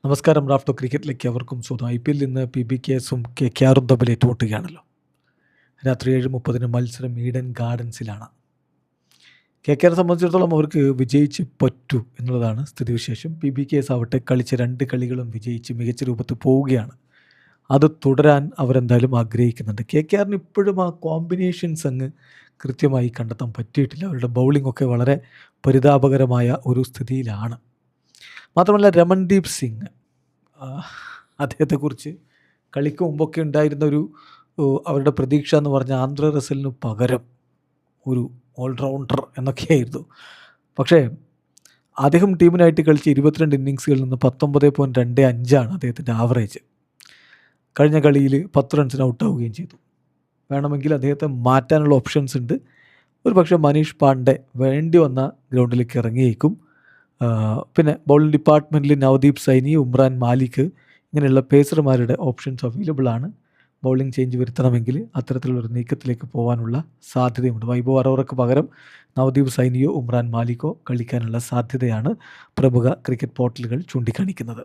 നമസ്കാരം. റാഫ്റ്റോ ക്രിക്കറ്റിലേക്ക് അവർക്കും സ്വന്തം. IPL ഇന്ന് PBKസും KKRും തമ്മിൽ ഏറ്റുമുട്ടുകയാണല്ലോ. രാത്രി 7:30 മത്സരം ഈഡൻ ഗാർഡൻസിലാണ്. KKR സംബന്ധിച്ചിടത്തോളം അവർക്ക് വിജയിച്ച് പറ്റൂ എന്നുള്ളതാണ് സ്ഥിതിവിശേഷം. PBKs ആവട്ടെ കളിച്ച 2 കളികളും വിജയിച്ച് മികച്ച രൂപത്തിൽ പോവുകയാണ്. അത് തുടരാൻ അവരെന്തായാലും ആഗ്രഹിക്കുന്നുണ്ട്. KKRന് ഇപ്പോഴും ആ കോമ്പിനേഷൻസ് അങ്ങ് കൃത്യമായി കണ്ടെത്താൻ പറ്റിയിട്ടില്ല. അവരുടെ ബൗളിംഗ് ഒക്കെ വളരെ പരിതാപകരമായ ഒരു സ്ഥിതിയിലാണ്. മാത്രമല്ല രമൺദീപ് സിംഗ്, അദ്ദേഹത്തെക്കുറിച്ച് കളിക്ക് മുമ്പൊക്കെ ഉണ്ടായിരുന്ന അവരുടെ പ്രതീക്ഷ എന്ന് പറഞ്ഞാൽ ആന്ധ്ര റസലിന് പകരം ഒരു ഓൾറൗണ്ടർ എന്നൊക്കെയായിരുന്നു. പക്ഷേ അദ്ദേഹം ടീമിനായിട്ട് കളിച്ച 22 ഇന്നിങ്സുകളിൽ നിന്ന് 19.25 അദ്ദേഹത്തിൻ്റെ ആവറേജ്. കഴിഞ്ഞ കളിയിൽ 10 റൺസിന് ഔട്ടാവുകയും ചെയ്തു. വേണമെങ്കിൽ അദ്ദേഹത്തെ മാറ്റാനുള്ള ഓപ്ഷൻസ് ഉണ്ട്. ഒരു പക്ഷേ മനീഷ് പാണ്ഡെ വേണ്ടി വന്ന ഗ്രൗണ്ടിലേക്ക് ഇറങ്ങിയേക്കും. പിന്നെ ബൗളിംഗ് ഡിപ്പാർട്ട്മെൻറ്റിൽ നവദീപ് സൈനി, ഉമ്രാൻ മാലിക് ഇങ്ങനെയുള്ള പേസർമാരുടെ ഓപ്ഷൻസ് അവൈലബിൾ ആണ്. ബൗളിംഗ് ചേഞ്ച് വരുത്തണമെങ്കിൽ അത്തരത്തിലുള്ളൊരു നീക്കത്തിലേക്ക് പോകാനുള്ള സാധ്യതയുണ്ട്. വൈഭവ് അറോറയ്ക്ക് പകരം നവദീപ് സൈനിയോ ഉമ്രാൻ മാലിക്കോ കളിക്കാനുള്ള സാധ്യതയാണ് പ്രമുഖ ക്രിക്കറ്റ് പോർട്ടലുകൾ ചൂണ്ടിക്കാണിക്കുന്നത്.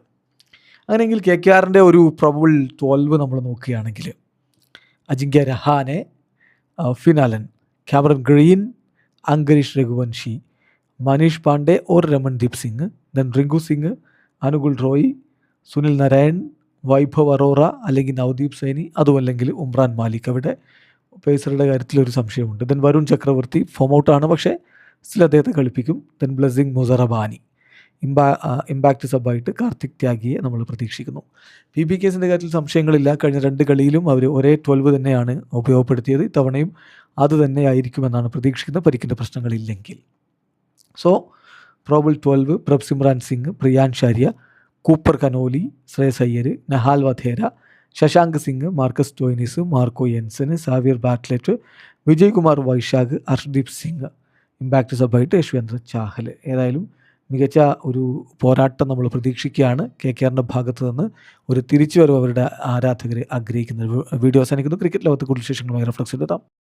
അങ്ങനെയെങ്കിൽ KKRൻ്റെ ഒരു പ്രോബബിൾ 12 നമ്മൾ നോക്കുകയാണെങ്കിൽ Ajinkya Rahane, Finn Allen, Cameron Green, Angkrish Raghuvanshi, Manish Pandey or Ramandeep Singh, then Rinku Singh, Anukul Roy, Sunil Narine, Vaibhav Arora അല്ലെങ്കിൽ നവദീപ് സൈനി, അതുമല്ലെങ്കിൽ ഉമ്രാൻ മാലിക്. അവിടെ പേസറുടെ കാര്യത്തിലൊരു സംശയമുണ്ട്. ദെൻ വരുൺ ചക്രവർത്തി ഫോം ഔട്ടാണ്, പക്ഷേ സ്റ്റിൽ അദ്ദേഹത്തെ കളിപ്പിക്കും. ദെൻ ബ്ലെസ്സിംഗ് മുസറബാനി, ഇമ്പാക്റ്റ് സബായിട്ട് കാർത്തിക് ത്യാഗിയെ നമ്മൾ പ്രതീക്ഷിക്കുന്നു. PBKസിൻ്റെ കാര്യത്തിൽ സംശയങ്ങളില്ല. കഴിഞ്ഞ 2 കളിയിലും അവർ ഒരേ 12 തന്നെയാണ് ഉപയോഗപ്പെടുത്തിയത്. ഇത്തവണയും അത് തന്നെയായിരിക്കുമെന്നാണ് പ്രതീക്ഷിക്കുന്നത്, പരിക്കിൻ്റെ പ്രശ്നങ്ങളില്ലെങ്കിൽ. So probable 12 Prabhsimran Singh, Priyansh Arya, Cooper Connolly, Shreyas Iyer, Nehal Wadhera, Shashank Singh, Marcus Stoinis, Marco Jansen, Xavier Bartlett, Vijay Kumar Vyshak, Arshdeep Singh, impact സബായിട്ട് യശ്വേന്ദ്ര ചാഹൽ. ഏതായാലും മികച്ച ഒരു പോരാട്ടം നമ്മൾ പ്രതീക്ഷിക്കുകയാണ്. KKRൻ്റെ ഭാഗത്ത് നിന്ന് ഒരു തിരിച്ചുവരവ് അവരുടെ ആരാധകർ ആഗ്രഹിക്കുന്നത്. വീഡിയോ അവസാനിക്കുന്നു. ക്രിക്കറ്റ് ലോകത്തെ കൂടുതൽ വിശേഷങ്ങളുമായി റിഫ്ലക്സ് എത്താം.